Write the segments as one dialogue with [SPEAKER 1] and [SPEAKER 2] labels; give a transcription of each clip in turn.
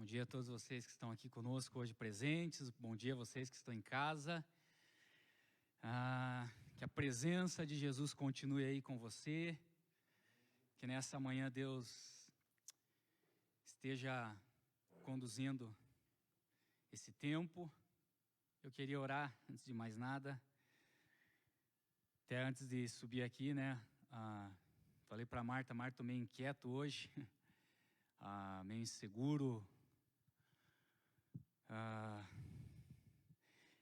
[SPEAKER 1] Bom dia a todos vocês que estão aqui conosco hoje presentes. Bom dia a vocês que estão em casa. Que a presença de Jesus continue aí com você. Que nessa manhã Deus esteja conduzindo esse tempo. Eu queria orar antes de mais nada. Até antes de subir aqui, né? Falei para Marta, estou meio inquieto hoje. Meio inseguro.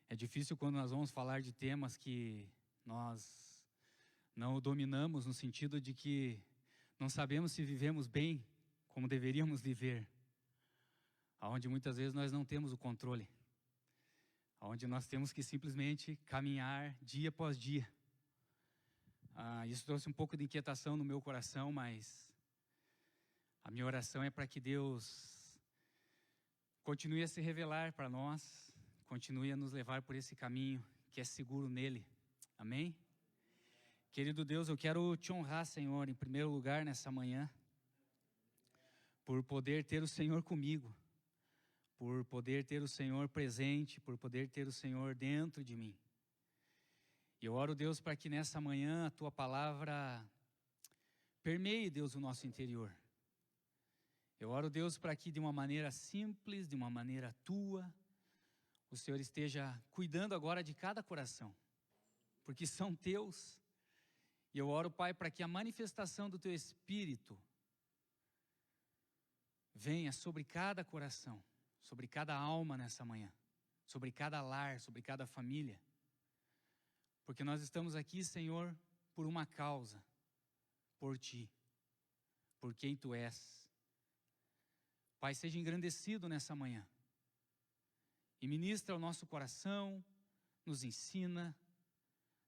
[SPEAKER 1] É difícil quando nós vamos falar de temas que nós não dominamos, no sentido de que não sabemos se vivemos bem como deveríamos viver, onde muitas vezes nós não temos o controle, onde nós temos que simplesmente caminhar dia após dia. Isso trouxe um pouco de inquietação no meu coração, mas a minha oração é para que Deus continue a se revelar para nós, continue a nos levar por esse caminho que é seguro nele. Amém? Querido Deus, eu quero te honrar, Senhor, em primeiro lugar nessa manhã, por poder ter o Senhor comigo, por poder ter o Senhor presente, por poder ter o Senhor dentro de mim. E eu oro, Deus, para que nessa manhã a Tua palavra permeie, Deus, o nosso interior. Eu oro, Deus, para que de uma maneira simples, de uma maneira Tua, o Senhor esteja cuidando agora de cada coração, porque são Teus. E eu oro, Pai, para que a manifestação do Teu Espírito venha sobre cada coração, sobre cada alma nessa manhã, sobre cada lar, sobre cada família. Porque nós estamos aqui, Senhor, por uma causa, por Ti, por quem Tu és. Pai, seja engrandecido nessa manhã e ministra ao nosso coração, nos ensina,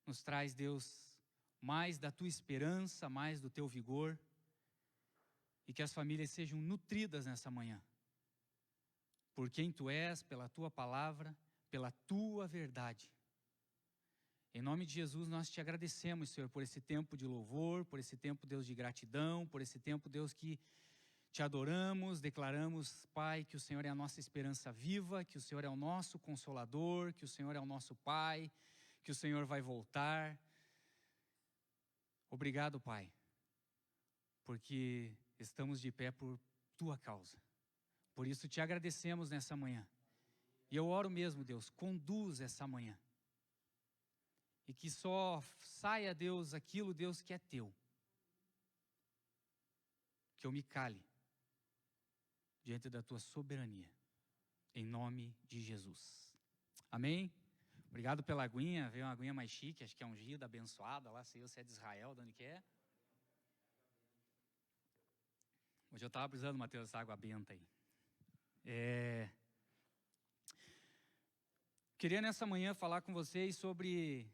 [SPEAKER 1] nos traz, Deus, mais da Tua esperança, mais do Teu vigor, e que as famílias sejam nutridas nessa manhã, por quem Tu és, pela Tua palavra, pela Tua verdade. Em nome de Jesus nós Te agradecemos, Senhor, por esse tempo de louvor, por esse tempo, Deus, de gratidão, por esse tempo, Deus, que Te adoramos, declaramos, Pai, que o Senhor é a nossa esperança viva, que o Senhor é o nosso consolador, que o Senhor é o nosso Pai, que o Senhor vai voltar. Obrigado, Pai, porque estamos de pé por Tua causa. Por isso Te agradecemos nessa manhã. E eu oro mesmo, Deus, conduz essa manhã. E que só saia, Deus, aquilo, Deus, que é Teu. Que eu me cale diante da Tua soberania, em nome de Jesus. Amém? Obrigado pela aguinha, veio uma aguinha mais chique, acho que é ungida, abençoada, lá sei eu se é de Israel, de onde que é. Hoje eu estava precisando, Mateus, dessa água benta aí. Queria nessa manhã falar com vocês sobre,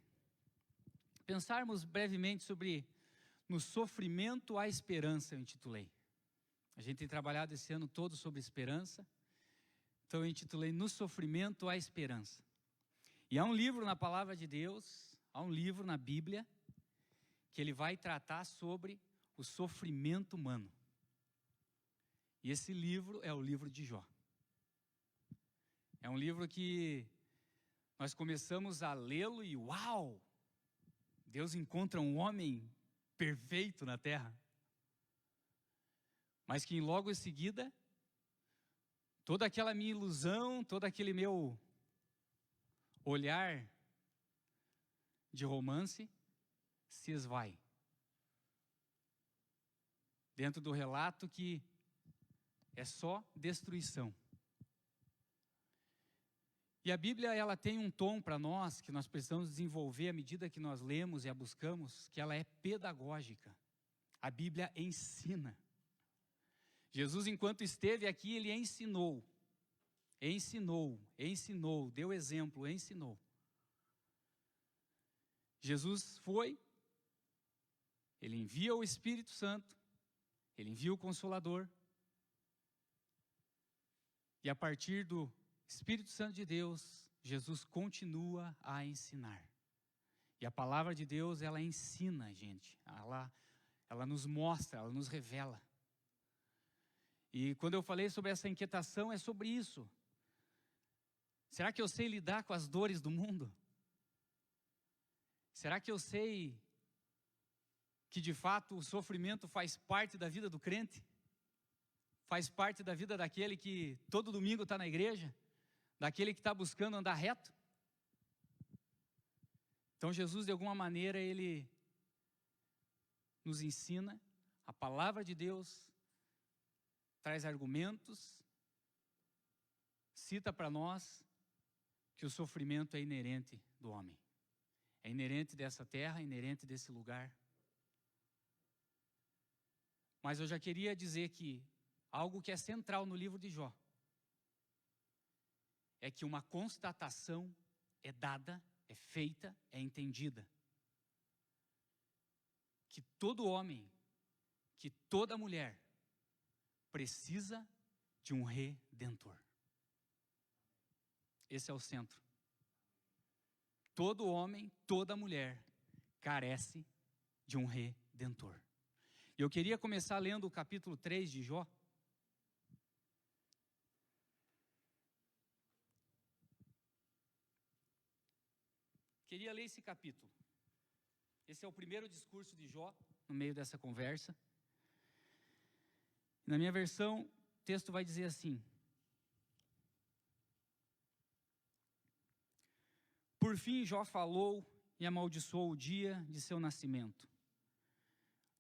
[SPEAKER 1] pensarmos brevemente sobre, no sofrimento à esperança, eu intitulei. A gente tem trabalhado esse ano todo sobre esperança, então eu intitulei No Sofrimento à Esperança. E há um livro na Palavra de Deus, há um livro na Bíblia, que ele vai tratar sobre o sofrimento humano. E esse livro é o livro de Jó. É um livro que nós começamos a lê-lo e uau! Deus encontra um homem perfeito na terra. Mas que logo em seguida, toda aquela minha ilusão, todo aquele meu olhar de romance se esvai. Dentro do relato que é só destruição. E a Bíblia, ela tem um tom para nós, que nós precisamos desenvolver à medida que nós lemos e a buscamos, que ela é pedagógica. A Bíblia ensina. Jesus, enquanto esteve aqui, Ele ensinou, deu exemplo, ensinou. Jesus foi, Ele envia o Espírito Santo, Ele envia o Consolador, e a partir do Espírito Santo de Deus, Jesus continua a ensinar. E a palavra de Deus, ela ensina, gente, ela nos mostra, ela nos revela. E quando eu falei sobre essa inquietação, é sobre isso. Será que eu sei lidar com as dores do mundo? Será que eu sei que de fato o sofrimento faz parte da vida do crente? Faz parte da vida daquele que todo domingo está na igreja? Daquele que está buscando andar reto? Então Jesus, de alguma maneira, Ele nos ensina, a palavra de Deus traz argumentos, cita para nós que o sofrimento é inerente do homem. É inerente dessa terra, é inerente desse lugar. Mas eu já queria dizer que algo que é central no livro de Jó é que uma constatação é dada, é feita, é entendida. Que todo homem, que toda mulher precisa de um redentor. Esse é o centro. Todo homem, toda mulher carece de um redentor. E eu queria começar lendo o capítulo 3 de Jó. Queria ler esse capítulo. Esse é o primeiro discurso de Jó, no meio dessa conversa. Na minha versão, o texto vai dizer assim: Por fim Jó falou e amaldiçoou o dia de seu nascimento.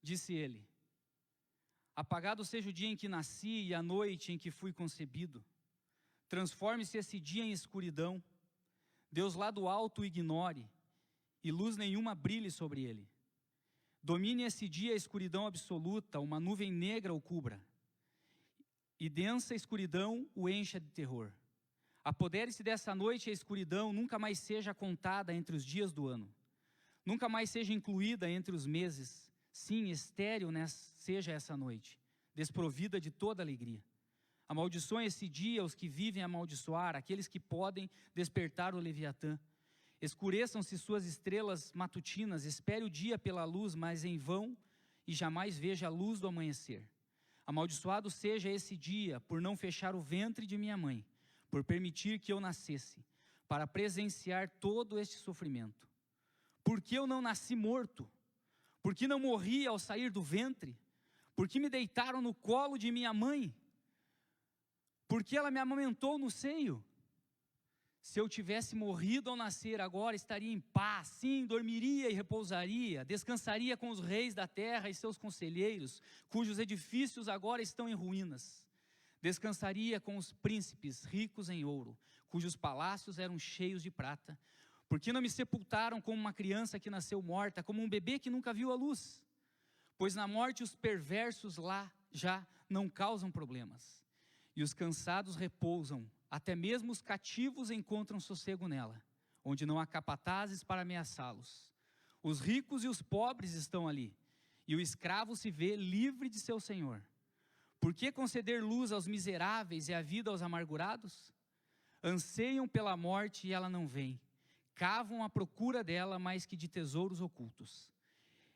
[SPEAKER 1] Disse ele: Apagado seja o dia em que nasci e a noite em que fui concebido. Transforme-se esse dia em escuridão. Deus lá do alto o ignore, e luz nenhuma brilhe sobre ele. Domine esse dia a escuridão absoluta, uma nuvem negra o cubra, e densa escuridão o encha de terror. Apodere-se dessa noite a escuridão, nunca mais seja contada entre os dias do ano. Nunca mais seja incluída entre os meses. Sim, estéril seja essa noite, desprovida de toda alegria. Amaldiçoe esse dia os que vivem a amaldiçoar, aqueles que podem despertar o Leviatã. Escureçam-se suas estrelas matutinas, espere o dia pela luz, mas em vão, e jamais veja a luz do amanhecer. Amaldiçoado seja esse dia, por não fechar o ventre de minha mãe, por permitir que eu nascesse, para presenciar todo este sofrimento. Por que eu não nasci morto? Por que não morri ao sair do ventre? Por que me deitaram no colo de minha mãe? Por que ela me amamentou no seio? Se eu tivesse morrido ao nascer, agora estaria em paz, sim, dormiria e repousaria, descansaria com os reis da terra e seus conselheiros, cujos edifícios agora estão em ruínas. Descansaria com os príncipes ricos em ouro, cujos palácios eram cheios de prata. Por que não me sepultaram como uma criança que nasceu morta, como um bebê que nunca viu a luz? Pois na morte os perversos lá já não causam problemas. E os cansados repousam, até mesmo os cativos encontram sossego nela, onde não há capatazes para ameaçá-los. Os ricos e os pobres estão ali, e o escravo se vê livre de seu senhor. Por que conceder luz aos miseráveis e a vida aos amargurados? Anseiam pela morte e ela não vem. Cavam à procura dela mais que de tesouros ocultos.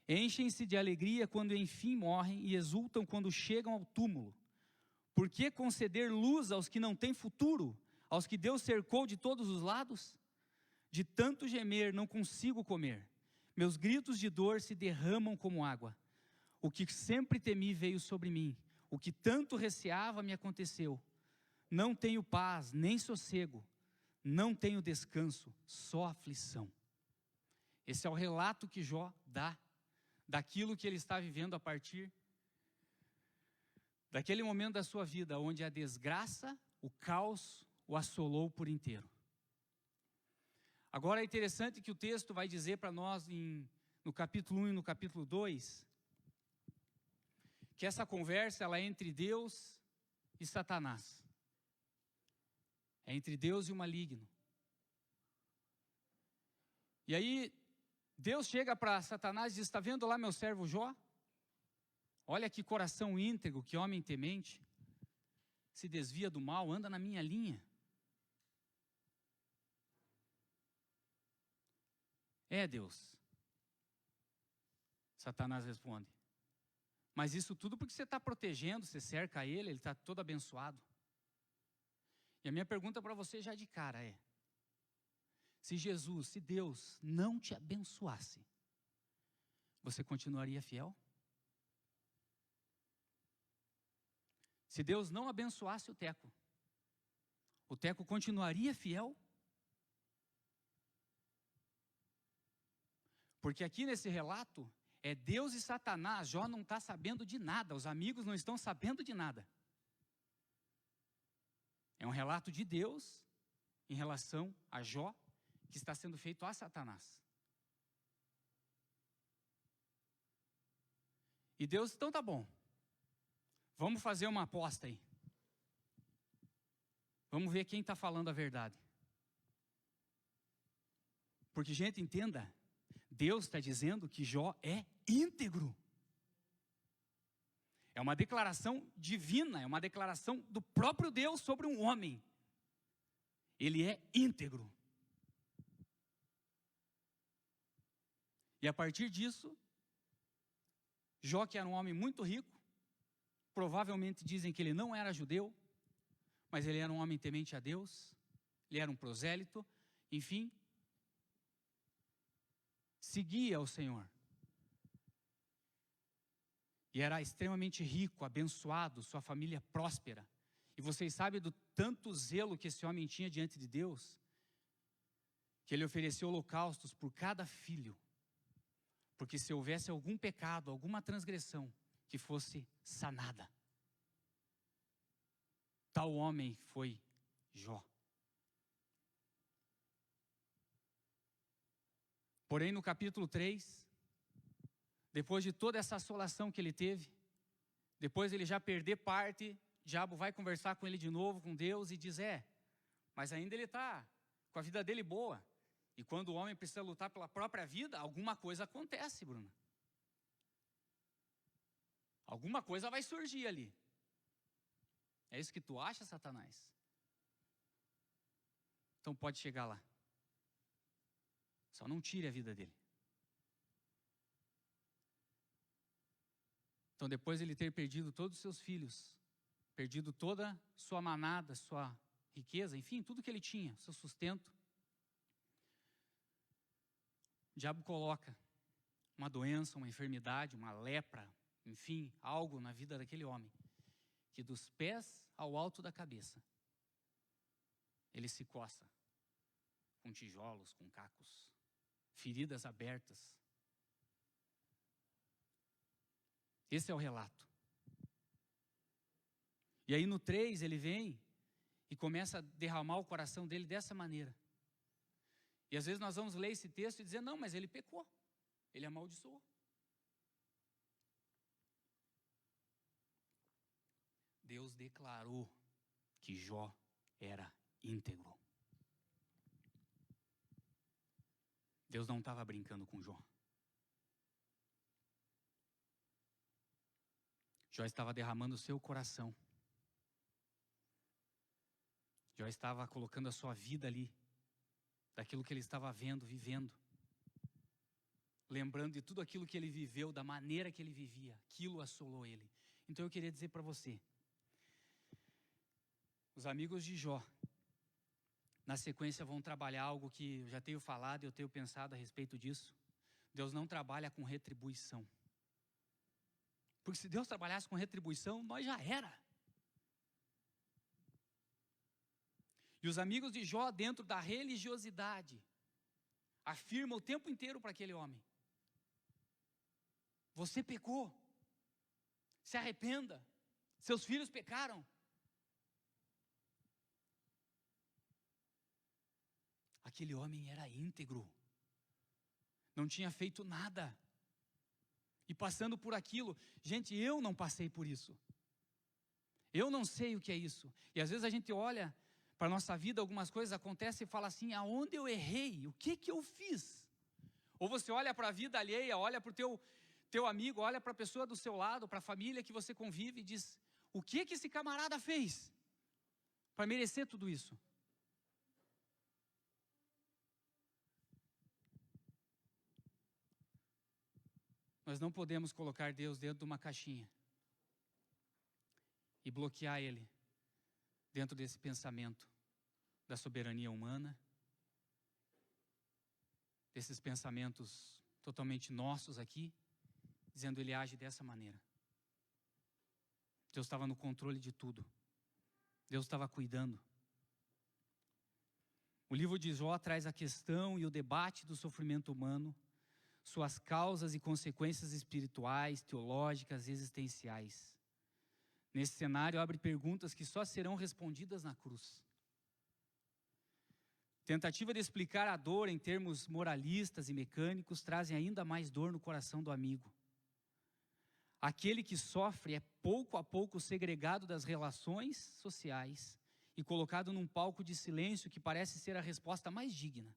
[SPEAKER 1] Enchem-se de alegria quando enfim morrem e exultam quando chegam ao túmulo. Por que conceder luz aos que não têm futuro, aos que Deus cercou de todos os lados? De tanto gemer não consigo comer, meus gritos de dor se derramam como água. O que sempre temi veio sobre mim, o que tanto receava me aconteceu. Não tenho paz, nem sossego, não tenho descanso, só aflição. Esse é o relato que Jó dá, daquilo que ele está vivendo a partir daquele momento da sua vida, onde a desgraça, o caos, o assolou por inteiro. Agora é interessante que o texto vai dizer para nós, no capítulo 1 e no capítulo 2, que essa conversa ela é entre Deus e Satanás. É entre Deus e o maligno. E aí, Deus chega para Satanás e diz: está vendo lá meu servo Jó? Olha que coração íntegro, que homem temente, se desvia do mal, anda na minha linha. É Deus. Satanás responde: Mas isso tudo porque você está protegendo, você cerca ele está todo abençoado. E a minha pergunta para você já de cara é: se Jesus, se Deus não te abençoasse, você continuaria fiel? Se Deus não abençoasse o Teco continuaria fiel? Porque aqui nesse relato, é Deus e Satanás. Jó não está sabendo de nada, os amigos não estão sabendo de nada. É um relato de Deus em relação a Jó, que está sendo feito a Satanás. E Deus, então tá bom, vamos fazer uma aposta aí. Vamos ver quem está falando a verdade. Porque, gente, entenda, Deus está dizendo que Jó é íntegro. É uma declaração divina, é uma declaração do próprio Deus sobre um homem. Ele é íntegro. E a partir disso, Jó, que era um homem muito rico, provavelmente dizem que ele não era judeu, mas ele era um homem temente a Deus, ele era um prosélito, enfim, seguia o Senhor. E era extremamente rico, abençoado, sua família próspera. E vocês sabem do tanto zelo que esse homem tinha diante de Deus, que ele ofereceu holocaustos por cada filho, porque se houvesse algum pecado, alguma transgressão, que fosse sanada. Tal homem foi Jó. Porém, no capítulo 3, depois de toda essa assolação que ele teve, depois ele já perder parte, o diabo vai conversar com ele de novo, com Deus, e diz, mas ainda ele está com a vida dele boa. E quando o homem precisa lutar pela própria vida, alguma coisa acontece, Bruno. Alguma coisa vai surgir ali. É isso que tu acha, Satanás? Então pode chegar lá. Só não tire a vida dele. Então depois de ele ter perdido todos os seus filhos, perdido toda sua manada, sua riqueza, enfim, tudo que ele tinha, seu sustento, o diabo coloca uma doença, uma enfermidade, uma lepra, enfim, algo na vida daquele homem, que dos pés ao alto da cabeça, ele se coça com tijolos, com cacos, feridas abertas. Esse é o relato. E aí no 3 ele vem e começa a derramar o coração dele dessa maneira. E às vezes nós vamos ler esse texto e dizer, não, mas ele pecou, ele amaldiçoou. Deus declarou que Jó era íntegro. Deus não estava brincando com Jó. Jó estava derramando o seu coração. Jó estava colocando a sua vida ali, daquilo que ele estava vendo, vivendo. Lembrando de tudo aquilo que ele viveu, da maneira que ele vivia, aquilo assolou ele. Então eu queria dizer para você, os amigos de Jó, na sequência vão trabalhar algo que eu já tenho falado e eu tenho pensado a respeito disso. Deus não trabalha com retribuição. Porque se Deus trabalhasse com retribuição, nós já era. E os amigos de Jó, dentro da religiosidade, afirmam o tempo inteiro para aquele homem: você pecou, se arrependa, seus filhos pecaram. Aquele homem era íntegro, não tinha feito nada. E passando por aquilo, gente, eu não passei por isso. Eu não sei o que é isso. E às vezes a gente olha para a nossa vida, algumas coisas acontecem e fala assim, aonde eu errei? O que eu fiz? Ou você olha para a vida alheia, olha para o teu amigo, olha para a pessoa do seu lado, para a família que você convive e diz, o que esse camarada fez para merecer tudo isso? Nós não podemos colocar Deus dentro de uma caixinha e bloquear Ele dentro desse pensamento da soberania humana, desses pensamentos totalmente nossos aqui, dizendo Ele age dessa maneira. Deus estava no controle de tudo. Deus estava cuidando. O livro de Jó traz a questão e o debate do sofrimento humano, suas causas e consequências espirituais, teológicas e existenciais. Nesse cenário, abre perguntas que só serão respondidas na cruz. Tentativa de explicar a dor em termos moralistas e mecânicos trazem ainda mais dor no coração do amigo. Aquele que sofre é pouco a pouco segregado das relações sociais e colocado num palco de silêncio que parece ser a resposta mais digna.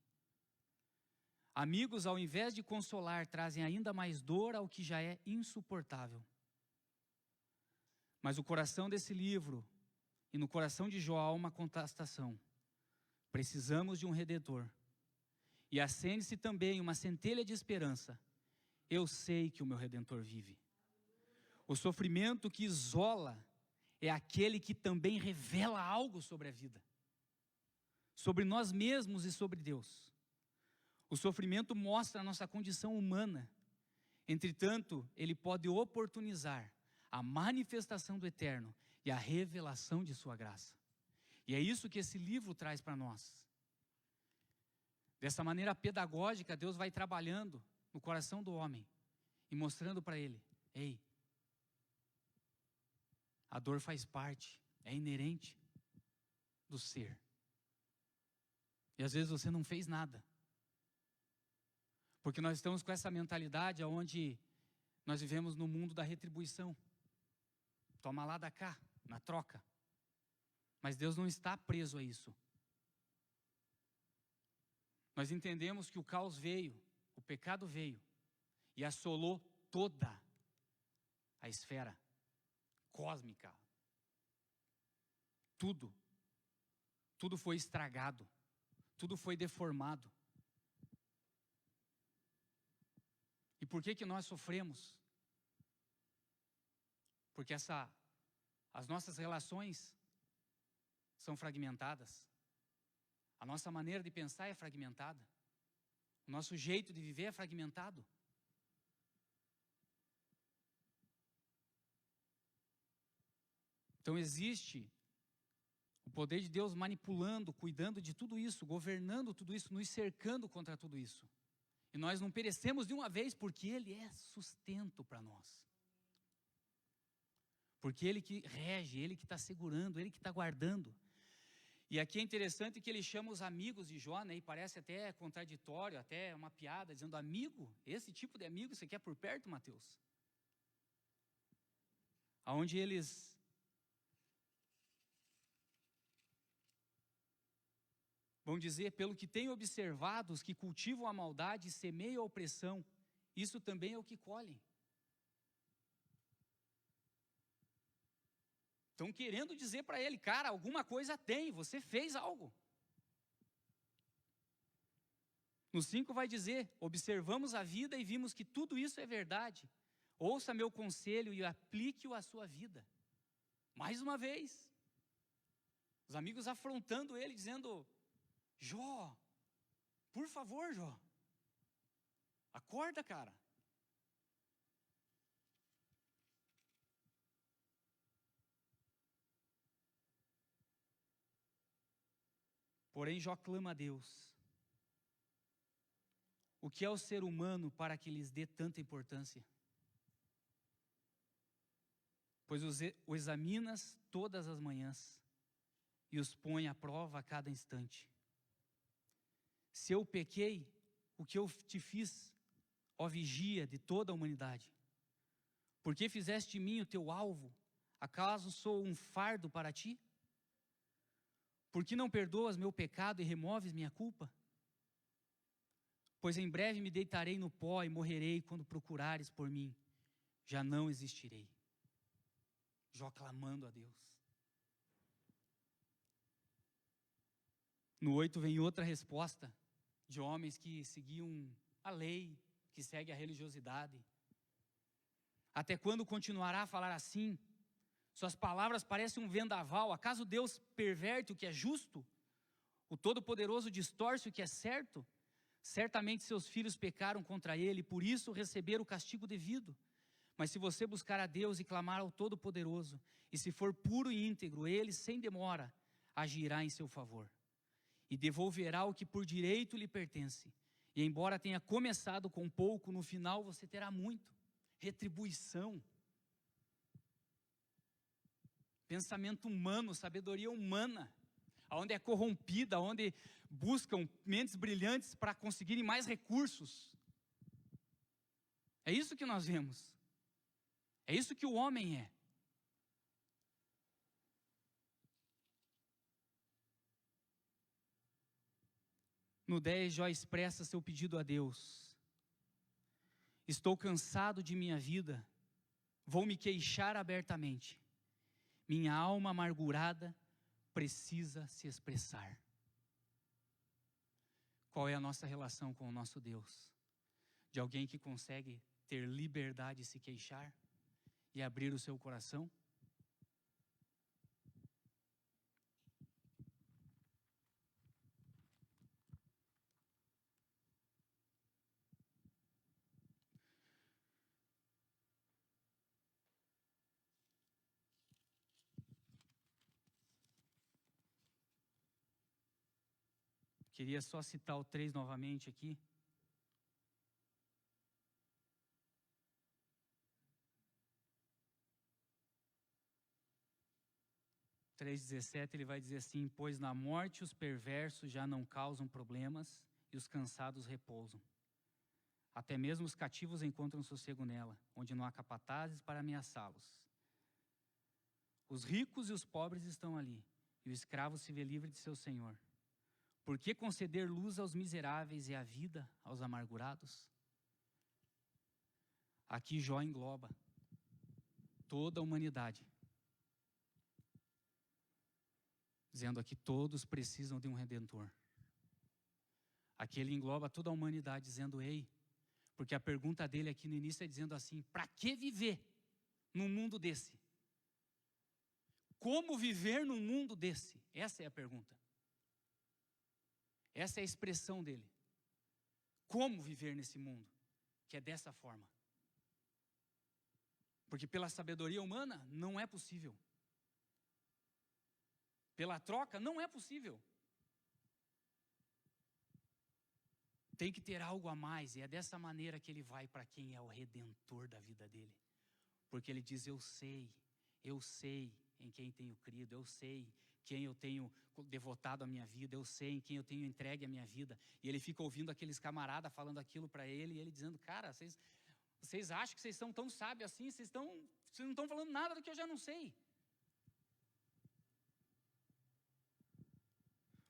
[SPEAKER 1] Amigos, ao invés de consolar, trazem ainda mais dor ao que já é insuportável. Mas o coração desse livro e no coração de Jó há uma contestação. Precisamos de um Redentor. E acende-se também uma centelha de esperança. Eu sei que o meu Redentor vive. O sofrimento que isola é aquele que também revela algo sobre a vida, sobre nós mesmos e sobre Deus. O sofrimento mostra a nossa condição humana. Entretanto, ele pode oportunizar a manifestação do Eterno e a revelação de sua graça. E é isso que esse livro traz para nós. Dessa maneira pedagógica, Deus vai trabalhando no coração do homem e mostrando para ele: ei, a dor faz parte, é inerente do ser. E às vezes você não fez nada. Porque nós estamos com essa mentalidade onde nós vivemos no mundo da retribuição. Toma lá, dá cá, na troca. Mas Deus não está preso a isso. Nós entendemos que o caos veio, o pecado veio e assolou toda a esfera cósmica. Tudo foi estragado, tudo foi deformado. E por que nós sofremos? Porque as nossas relações são fragmentadas. A nossa maneira de pensar é fragmentada. O nosso jeito de viver é fragmentado. Então existe o poder de Deus manipulando, cuidando de tudo isso, governando tudo isso, nos cercando contra tudo isso. E nós não perecemos de uma vez porque Ele é sustento para nós. Porque Ele que rege, Ele que está segurando, Ele que está guardando. E aqui é interessante que Ele chama os amigos de Jó, né, e parece até contraditório, até uma piada, dizendo: amigo, esse tipo de amigo você quer por perto, Mateus? Aonde eles vão dizer: pelo que tenho observado, os que cultivam a maldade e semeiam a opressão, isso também é o que colhem. Estão querendo dizer para ele: cara, alguma coisa tem, você fez algo. No 5 vai dizer: observamos a vida e vimos que tudo isso é verdade. Ouça meu conselho e aplique-o à sua vida. Mais uma vez, os amigos afrontando ele, dizendo: Jó, por favor, Jó, acorda, cara. Porém, Jó clama a Deus: o que é o ser humano para que lhes dê tanta importância? Pois o examinas todas as manhãs e os põe à prova a cada instante. Se eu pequei, o que eu te fiz, ó vigia de toda a humanidade? Por que fizeste de mim o teu alvo? Acaso sou um fardo para ti? Por que não perdoas meu pecado e removes minha culpa? Pois em breve me deitarei no pó e morrerei quando procurares por mim. Já não existirei. Jó clamando a Deus. No 8 vem outra resposta de homens que seguiam a lei, que seguem a religiosidade. Até quando continuará a falar assim? Suas palavras parecem um vendaval. Acaso Deus perverte o que é justo? O Todo-Poderoso distorce o que é certo? Certamente seus filhos pecaram contra ele, por isso receberam o castigo devido. Mas se você buscar a Deus e clamar ao Todo-Poderoso, e se for puro e íntegro, ele, sem demora, agirá em seu favor. E devolverá o que por direito lhe pertence. E embora tenha começado com pouco, no final você terá muito. Retribuição. Pensamento humano, sabedoria humana. Onde é corrompida, onde buscam mentes brilhantes para conseguirem mais recursos. É isso que nós vemos. É isso que o homem é. No 10, Jó expressa seu pedido a Deus. Estou cansado de minha vida, vou me queixar abertamente. Minha alma amargurada precisa se expressar. Qual é a nossa relação com o nosso Deus? De alguém que consegue ter liberdade de se queixar e abrir o seu coração? Queria só citar o 3 novamente aqui. 3,17 ele vai dizer assim: pois na morte os perversos já não causam problemas e os cansados repousam. Até mesmo os cativos encontram sossego nela, onde não há capatazes para ameaçá-los. Os ricos e os pobres estão ali, e o escravo se vê livre de seu senhor. Por que conceder luz aos miseráveis e a vida aos amargurados? Aqui Jó engloba toda a humanidade, dizendo aqui todos precisam de um Redentor. Aqui ele engloba toda a humanidade, dizendo ei, porque a pergunta dele aqui no início é dizendo assim: para que viver num mundo desse? Como viver num mundo desse? Essa é a pergunta. Essa é a expressão dele. Como viver nesse mundo que é dessa forma? Porque pela sabedoria humana não é possível. Pela troca não é possível. Tem que ter algo a mais, e é dessa maneira que ele vai para quem é o Redentor da vida dele. Porque ele diz: eu sei em quem tenho crido, eu sei quem eu tenho devotado a minha vida, eu sei em quem eu tenho entregue a minha vida. E ele fica ouvindo aqueles camaradas falando aquilo para ele, e ele dizendo: cara, vocês acham que vocês são tão sábios assim, vocês não estão falando nada do que eu já não sei.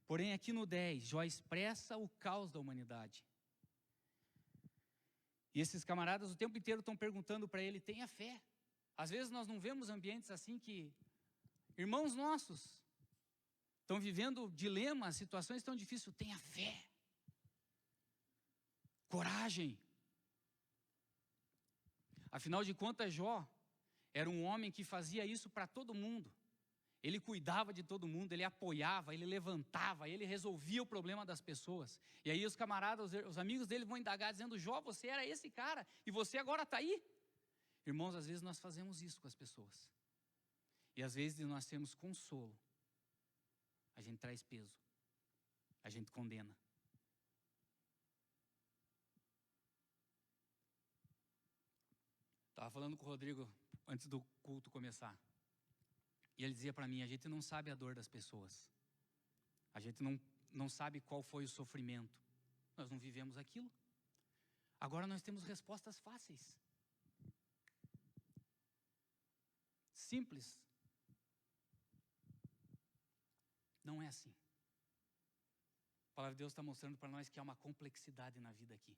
[SPEAKER 1] Porém, aqui no 10, Jó expressa o caos da humanidade. E esses camaradas o tempo inteiro estão perguntando para ele: tenha fé. Às vezes nós não vemos ambientes assim que irmãos nossos estão vivendo dilemas, situações tão difíceis. Tenha fé. Coragem. Afinal de contas, Jó era um homem que fazia isso para todo mundo. Ele cuidava de todo mundo, ele apoiava, ele levantava, ele resolvia o problema das pessoas. E aí os camaradas, os amigos dele vão indagar dizendo: Jó, você era esse cara e você agora está aí? Irmãos, às vezes nós fazemos isso com as pessoas. E às vezes nós temos consolo. A gente traz peso. A gente condena. Estava falando com o Rodrigo antes do culto começar. E ele dizia para mim: a gente não sabe a dor das pessoas. A gente não sabe qual foi o sofrimento. Nós não vivemos aquilo. Agora nós temos respostas fáceis. Simples. Não é assim. A palavra de Deus está mostrando para nós que há uma complexidade na vida aqui.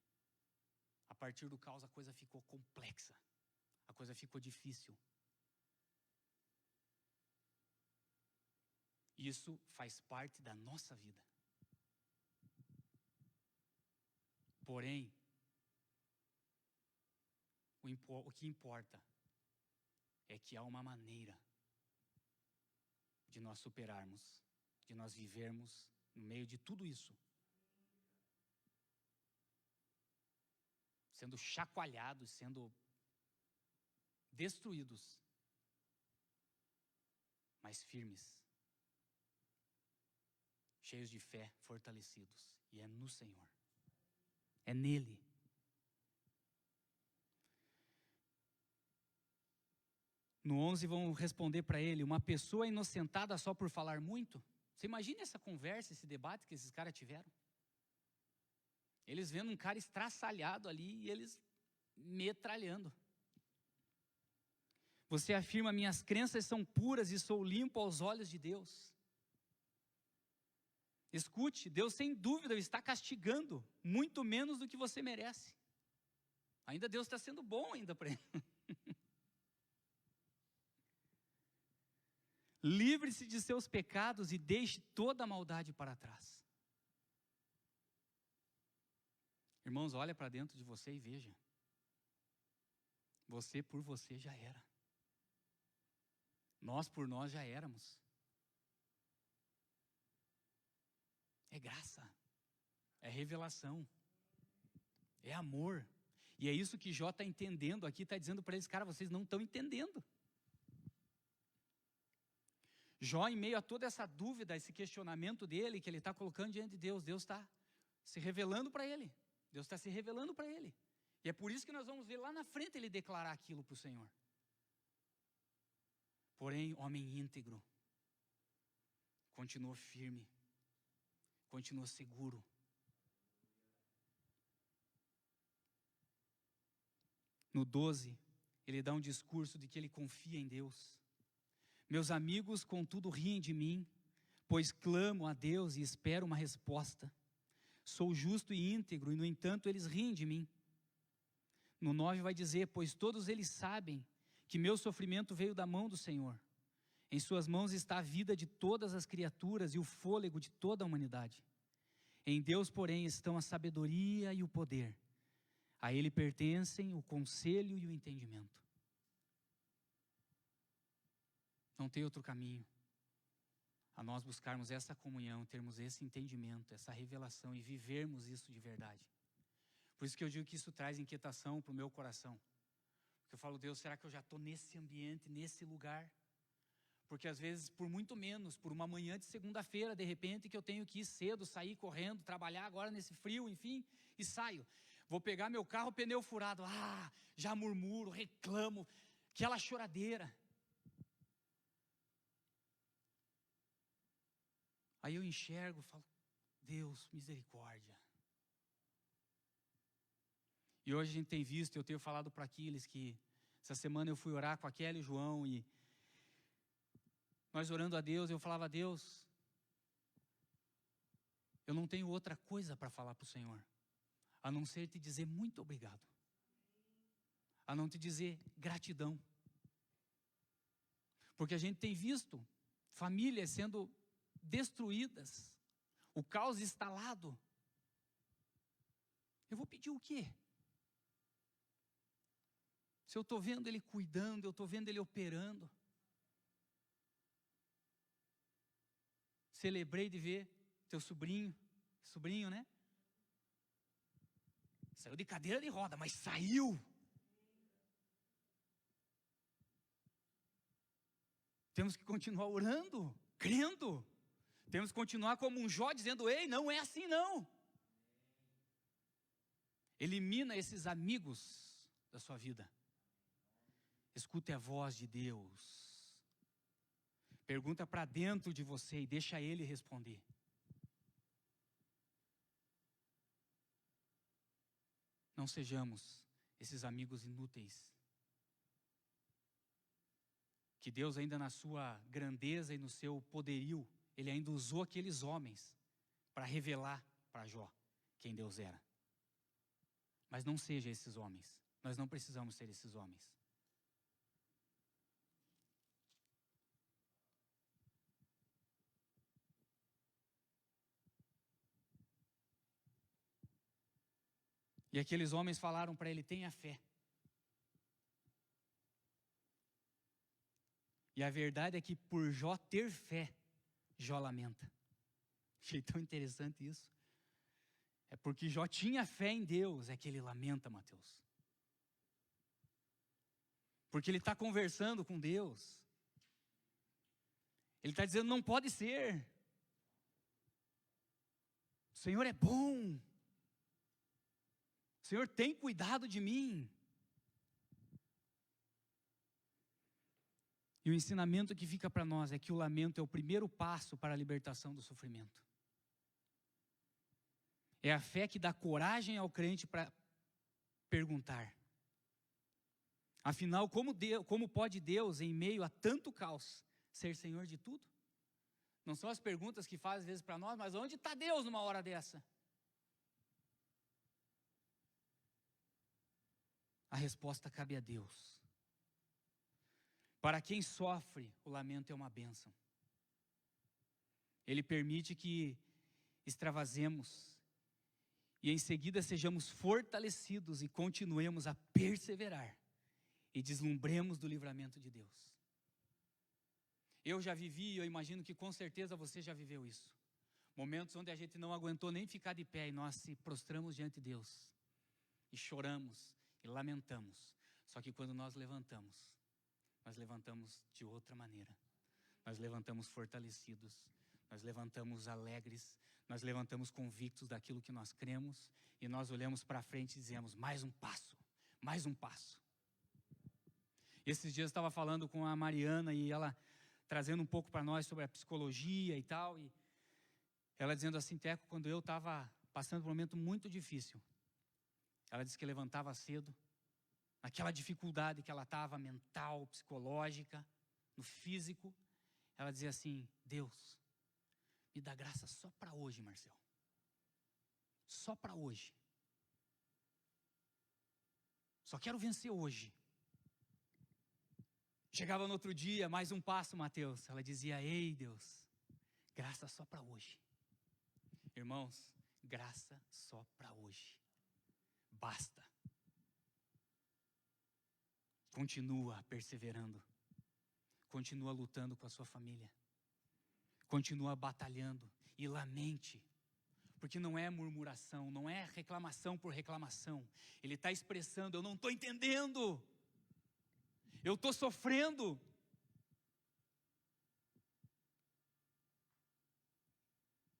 [SPEAKER 1] A partir do caos a coisa ficou complexa. A coisa ficou difícil. Isso faz parte da nossa vida. Porém, o que importa é que há uma maneira de nós superarmos, de nós vivermos no meio de tudo isso, sendo chacoalhados, sendo destruídos, mas firmes, cheios de fé, fortalecidos. E é no Senhor, é nele. No 11 vão responder para ele: uma pessoa inocentada só por falar muito? Você imagina essa conversa, esse debate que esses caras tiveram? Eles vendo um cara estraçalhado ali e eles metralhando. Você afirma: minhas crenças são puras e sou limpo aos olhos de Deus. Escute, Deus sem dúvida está castigando muito menos do que você merece. Ainda Deus está sendo bom ainda para ele. Livre-se de seus pecados e deixe toda a maldade para trás. Irmãos, olha para dentro de você e veja. Você por você já era. Nós por nós já éramos. É graça, é revelação, é amor. E é isso que Jó está entendendo aqui, está dizendo para eles: cara, vocês não estão entendendo. Jó, em meio a toda essa dúvida, esse questionamento dele, que ele está colocando diante de Deus, Deus está se revelando para ele. Deus está se revelando para ele. E é por isso que nós vamos ver lá na frente ele declarar aquilo para o Senhor. Porém, homem íntegro, continua firme, continua seguro. No 12, ele dá um discurso de que ele confia em Deus. Meus amigos, contudo, riem de mim, pois clamo a Deus e espero uma resposta. Sou justo e íntegro, e no entanto eles riem de mim. No 9 vai dizer: pois todos eles sabem que meu sofrimento veio da mão do Senhor. Em suas mãos está a vida de todas as criaturas e o fôlego de toda a humanidade. Em Deus, porém, estão a sabedoria e o poder. A Ele pertencem o conselho e o entendimento. Não tem outro caminho a nós buscarmos essa comunhão, termos esse entendimento, essa revelação e vivermos isso de verdade. Por isso que eu digo que isso traz inquietação para o meu coração. Porque eu falo: Deus, será que eu já estou nesse ambiente, nesse lugar? Porque às vezes, por muito menos, por uma manhã de segunda-feira, de repente, que eu tenho que ir cedo, sair correndo, trabalhar agora nesse frio, enfim, e saio. Vou pegar meu carro, pneu furado, já murmuro, reclamo, aquela choradeira. Aí eu enxergo e falo: Deus, misericórdia. E hoje a gente tem visto, eu tenho falado para Aquiles que essa semana eu fui orar com a Kelly e o João, e nós orando a Deus, eu falava: Deus, eu não tenho outra coisa para falar para o Senhor, a não ser te dizer muito obrigado, a não te dizer gratidão. Porque a gente tem visto famílias sendo destruídas, o caos instalado. Eu vou pedir o quê? Se eu estou vendo Ele cuidando, eu estou vendo Ele operando. Celebrei de ver teu sobrinho, né? Saiu de cadeira de roda, mas saiu. Temos que continuar orando, crendo. Temos que continuar como um Jó, dizendo: ei, não é assim não. Elimina esses amigos da sua vida. Escute a voz de Deus. Pergunta para dentro de você e deixa Ele responder. Não sejamos esses amigos inúteis. Que Deus, ainda na sua grandeza e no seu poderio, Ele ainda usou aqueles homens para revelar para Jó quem Deus era. Mas não seja esses homens. Nós não precisamos ser esses homens. E aqueles homens falaram para ele: tenha fé. E a verdade é que por Jó ter fé, Jó lamenta. Achei tão interessante isso. É porque Jó tinha fé em Deus, é que ele lamenta, Mateus. Porque ele está conversando com Deus. Ele está dizendo, não pode ser. O Senhor é bom. O Senhor tem cuidado de mim. E o ensinamento que fica para nós é que o lamento é o primeiro passo para a libertação do sofrimento. É a fé que dá coragem ao crente para perguntar. Afinal, como pode Deus, em meio a tanto caos, ser Senhor de tudo? Não são as perguntas que faz às vezes para nós, mas onde está Deus numa hora dessa? A resposta cabe a Deus. Para quem sofre, o lamento é uma bênção. Ele permite que extravasemos e em seguida sejamos fortalecidos e continuemos a perseverar e deslumbremos do livramento de Deus. Eu já vivi, eu imagino que com certeza você já viveu isso. Momentos onde a gente não aguentou nem ficar de pé e nós se prostramos diante de Deus. E choramos e lamentamos. Só que quando nós levantamos de outra maneira. Nós levantamos fortalecidos. Nós levantamos alegres. Nós levantamos convictos daquilo que nós cremos. E nós olhamos para frente e dizemos, mais um passo, mais um passo. Esses dias eu estava falando com a Mariana e ela trazendo um pouco para nós sobre a psicologia e tal. E ela dizendo assim, Teco, quando eu estava passando por um momento muito difícil, ela disse que levantava cedo, naquela dificuldade que ela estava, mental, psicológica, no físico, ela dizia assim, Deus, me dá graça só para hoje, Marcelo. Só para hoje. Só quero vencer hoje. Chegava no outro dia, mais um passo, Mateus. Ela dizia, ei Deus, graça só para hoje. Irmãos, graça só para hoje. Basta. Continua perseverando. Continua lutando com a sua família. Continua batalhando e lamente. Porque não é murmuração, não é reclamação por reclamação. Ele está expressando, eu não estou entendendo. Eu estou sofrendo.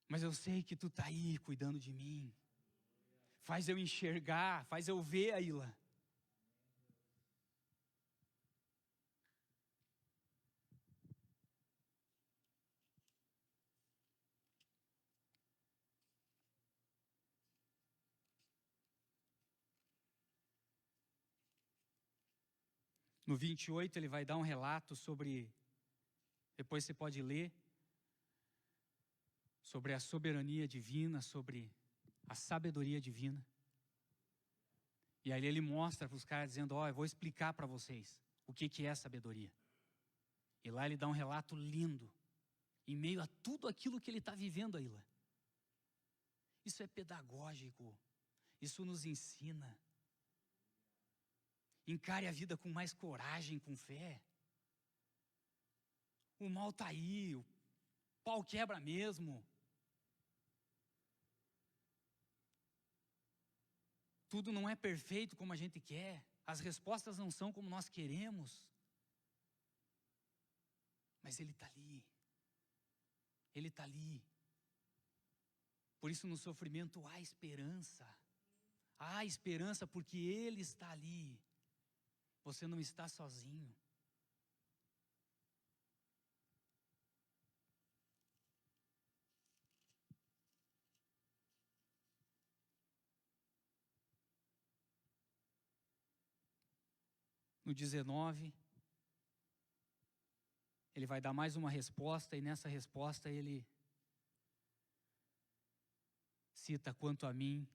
[SPEAKER 1] Mas eu sei que tu está aí cuidando de mim. Faz eu enxergar, faz eu ver, Aila. No 28 ele vai dar um relato sobre, depois você pode ler, sobre a soberania divina, sobre a sabedoria divina. E aí ele mostra para os caras dizendo, eu vou explicar para vocês o que é sabedoria. E lá ele dá um relato lindo, em meio a tudo aquilo que ele está vivendo aí lá. Isso é pedagógico, isso nos ensina. Encare a vida com mais coragem, com fé. O mal está aí, o pau quebra mesmo. Tudo não é perfeito como a gente quer. As respostas não são como nós queremos. Mas Ele está ali. Ele está ali. Por isso no sofrimento há esperança. Há esperança porque Ele está ali. Você não está sozinho. No 19, ele vai dar mais uma resposta, e nessa resposta ele cita, quanto a mim,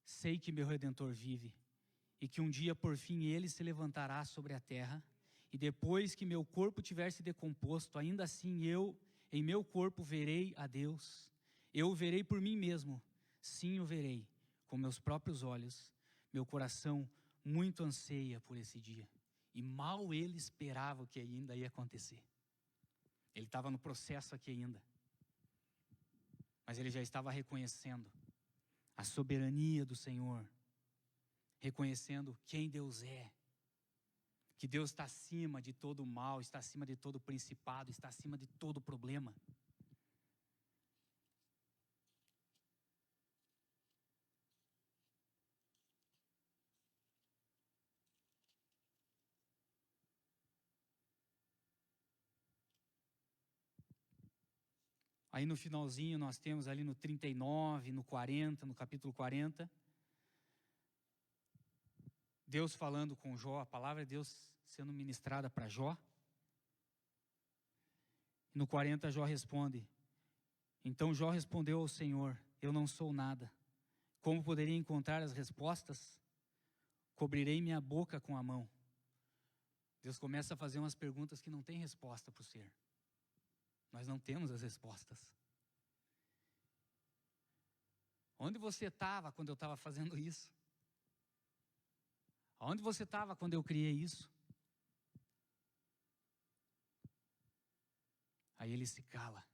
[SPEAKER 1] sei que meu Redentor vive, e que um dia por fim ele se levantará sobre a terra, e depois que meu corpo tiver se decomposto, ainda assim eu, em meu corpo, verei a Deus. Eu o verei por mim mesmo, sim o verei, com meus próprios olhos. Meu coração muito anseia por esse dia. E mal ele esperava o que ainda ia acontecer. Ele estava no processo aqui ainda. Mas ele já estava reconhecendo a soberania do Senhor, reconhecendo quem Deus é, que Deus está acima de todo mal, está acima de todo principado, está acima de todo problema. Aí no finalzinho nós temos ali no 39, no 40, no capítulo 40, Deus falando com Jó, a palavra de Deus sendo ministrada para Jó. No 40 Jó responde: então Jó respondeu ao Senhor: eu não sou nada. Como poderia encontrar as respostas? Cobrirei minha boca com a mão. Deus começa a fazer umas perguntas que não tem resposta para o ser. Nós não temos as respostas. Onde você estava quando eu estava fazendo isso? Onde você estava quando eu criei isso? Aí ele se cala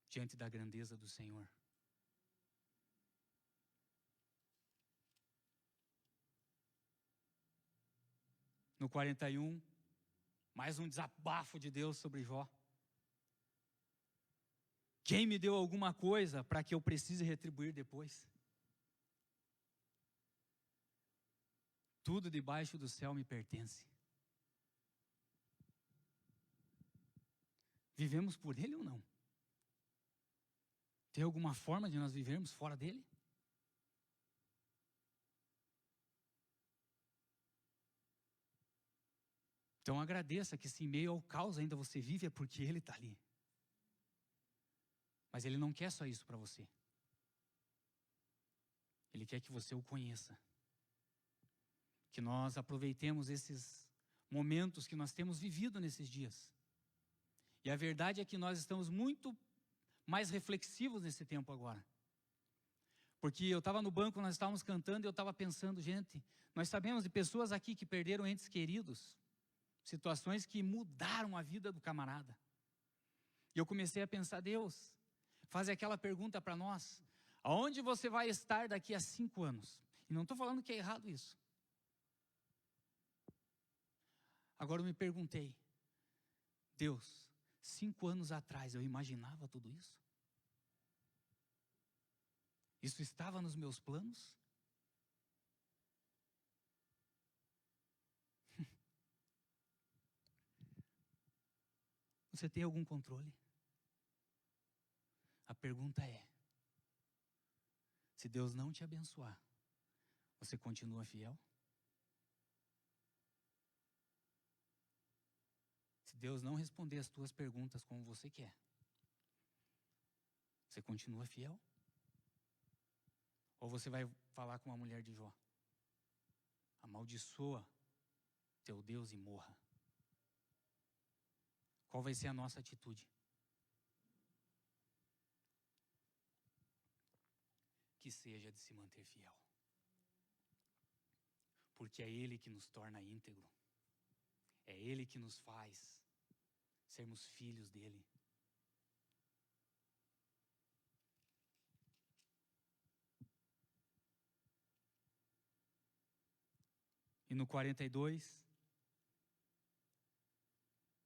[SPEAKER 1] diante da grandeza do Senhor. No 41, mais um desabafo de Deus sobre Jó. Quem me deu alguma coisa para que eu precise retribuir depois? Tudo debaixo do céu me pertence. Vivemos por Ele ou não? Tem alguma forma de nós vivermos fora dEle? Então agradeça que se em meio ao caos ainda você vive é porque Ele está ali. Mas Ele não quer só isso para você. Ele quer que você o conheça. Que nós aproveitemos esses momentos que nós temos vivido nesses dias. E a verdade é que nós estamos muito mais reflexivos nesse tempo agora. Porque eu estava no banco, nós estávamos cantando e eu estava pensando, gente, nós sabemos de pessoas aqui que perderam entes queridos, situações que mudaram a vida do camarada. E eu comecei a pensar, Deus, faz aquela pergunta para nós: aonde você vai estar daqui a 5 anos? E não estou falando que é errado isso. Agora eu me perguntei, Deus, 5 anos atrás eu imaginava tudo isso? Isso estava nos meus planos? Você tem algum controle? A pergunta é: se Deus não te abençoar, você continua fiel? Se Deus não responder as tuas perguntas como você quer, você continua fiel? Ou você vai falar com a mulher de Jó: amaldiçoa teu Deus e morra? Qual vai ser a nossa atitude? Que seja de se manter fiel. Porque é Ele que nos torna íntegro. É Ele que nos faz sermos filhos dEle. E no 42,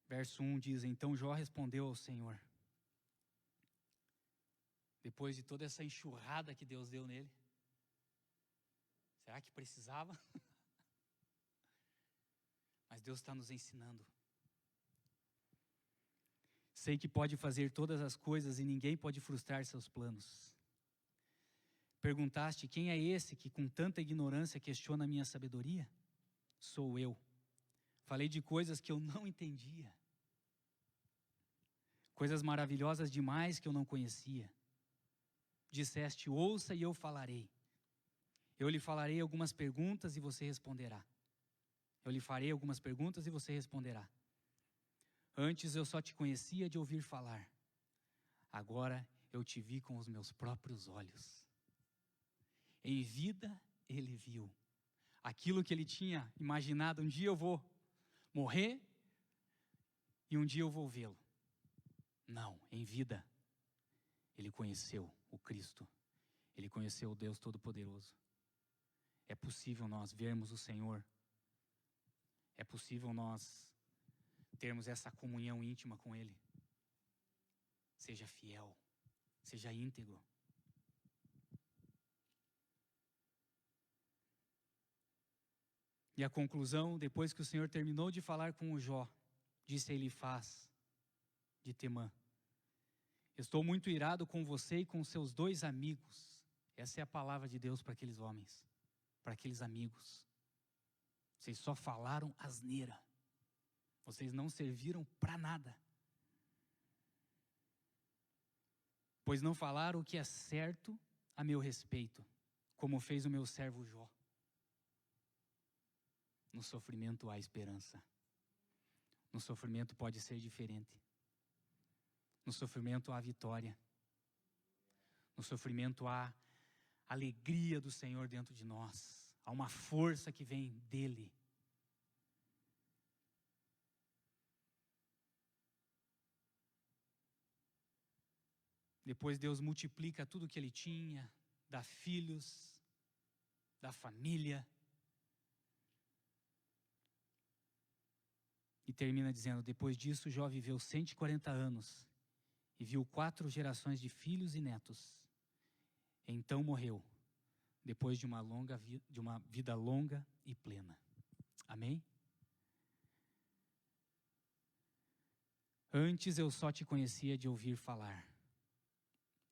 [SPEAKER 1] verso 1 diz: então Jó respondeu ao Senhor, depois de toda essa enxurrada que Deus deu nele. Será que precisava? Mas Deus está nos ensinando. Sei que pode fazer todas as coisas e ninguém pode frustrar seus planos. Perguntaste: quem é esse que com tanta ignorância questiona a minha sabedoria? Sou eu. Falei de coisas que eu não entendia. Coisas maravilhosas demais que eu não conhecia. Disseste: ouça e eu falarei. Eu lhe falarei algumas perguntas e você responderá. Eu lhe farei algumas perguntas e você responderá. Antes eu só te conhecia de ouvir falar. Agora eu te vi com os meus próprios olhos. Em vida ele viu aquilo que ele tinha imaginado: um dia eu vou morrer e um dia eu vou vê-lo. Não, em vida, ele conheceu o Cristo. Ele conheceu o Deus Todo-Poderoso. É possível nós vermos o Senhor. É possível nós termos essa comunhão íntima com Ele. Seja fiel, seja íntegro. E a conclusão, depois que o Senhor terminou de falar com o Jó, disse a Elifaz de Temã: estou muito irado com você e com seus 2 amigos. Essa é a palavra de Deus para aqueles homens, para aqueles amigos. Vocês só falaram asneira. Vocês não serviram para nada. Pois não falaram o que é certo a meu respeito, como fez o meu servo Jó. No sofrimento há esperança. No sofrimento pode ser diferente. No sofrimento há vitória. No sofrimento há alegria do Senhor dentro de nós. Há uma força que vem dEle. Depois Deus multiplica tudo que ele tinha, dá filhos, dá família. E termina dizendo: depois disso Jó viveu 140 anos e viu 4 gerações de filhos e netos. Então morreu, depois de uma vida longa e plena. Amém? Antes eu só te conhecia de ouvir falar.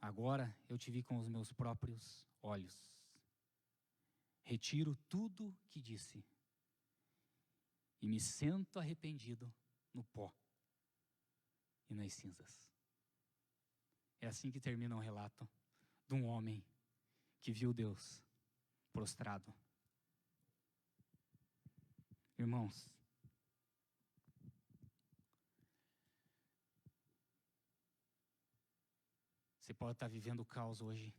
[SPEAKER 1] Agora eu te vi com os meus próprios olhos. Retiro tudo que disse e me sento arrependido no pó e nas cinzas. É assim que termina o relato de um homem que viu Deus prostrado. Irmãos, você pode estar vivendo o caos hoje,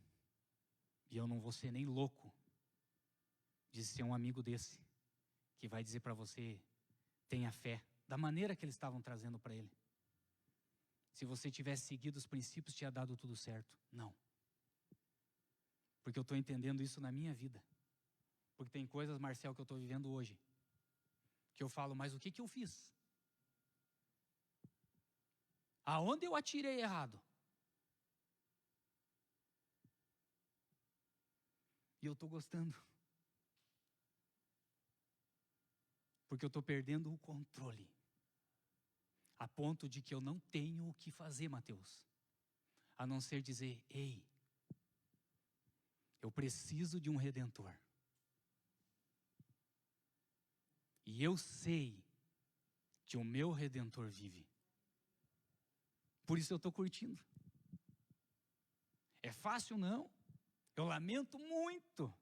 [SPEAKER 1] e eu não vou ser nem louco de ser um amigo desse, que vai dizer para você: tenha fé, da maneira que eles estavam trazendo para ele. Se você tivesse seguido os princípios, tinha dado tudo certo. Não. Porque eu estou entendendo isso na minha vida. Porque tem coisas, Marcel, que eu estou vivendo hoje, que eu falo: mas o que eu fiz? Aonde eu atirei errado? E eu estou gostando. Porque eu estou perdendo o controle. A ponto de que eu não tenho o que fazer, Mateus. A não ser dizer: ei, eu preciso de um Redentor. E eu sei que o meu Redentor vive. Por isso eu estou curtindo. É fácil, não? Eu lamento muito.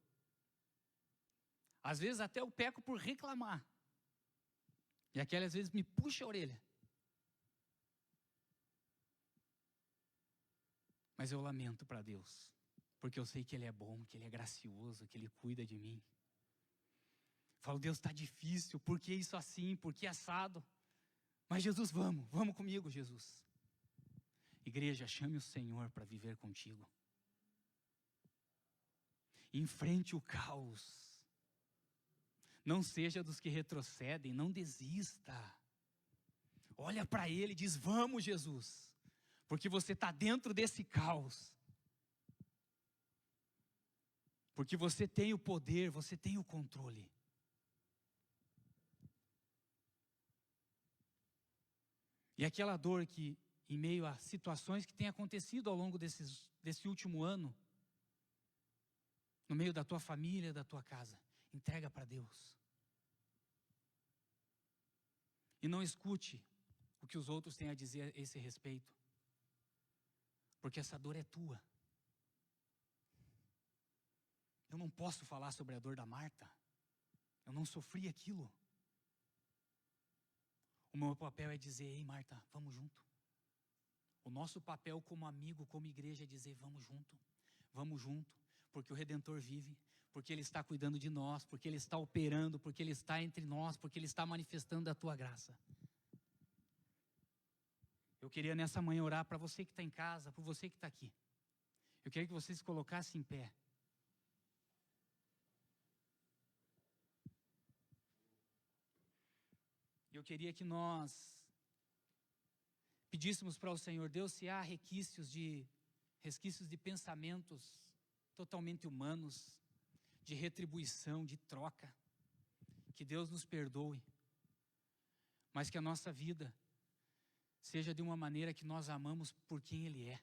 [SPEAKER 1] Às vezes até eu peco por reclamar. E aquela às vezes me puxa a orelha. Mas eu lamento para Deus. Porque eu sei que Ele é bom, que Ele é gracioso, que Ele cuida de mim. Falo: Deus, está difícil, por que isso assim, por que assado? Mas Jesus, vamos comigo, Jesus. Igreja, chame o Senhor para viver contigo. Enfrente o caos. Não seja dos que retrocedem, não desista. Olha para Ele e diz: vamos, Jesus. Porque você está dentro desse caos. Porque você tem o poder, você tem o controle. E aquela dor que, em meio a situações que têm acontecido ao longo desse último ano, no meio da tua família, da tua casa, entrega para Deus. E não escute o que os outros têm a dizer a esse respeito. Porque essa dor é tua. Eu não posso falar sobre a dor da Marta. Eu não sofri aquilo. O meu papel é dizer: ei, Marta, vamos junto. O nosso papel como amigo, como igreja, é dizer: vamos junto. Vamos junto. Porque o Redentor vive. Porque Ele está cuidando de nós. Porque Ele está operando. Porque Ele está entre nós. Porque Ele está manifestando a tua graça. Eu queria nessa manhã orar para você que está em casa, por você que está aqui. Eu queria que você se colocasse em pé. Eu queria que nós pedíssemos para o Senhor, Deus, se há resquícios de pensamentos totalmente humanos, de retribuição, de troca, que Deus nos perdoe, mas que a nossa vida seja de uma maneira que nós amamos por quem Ele é.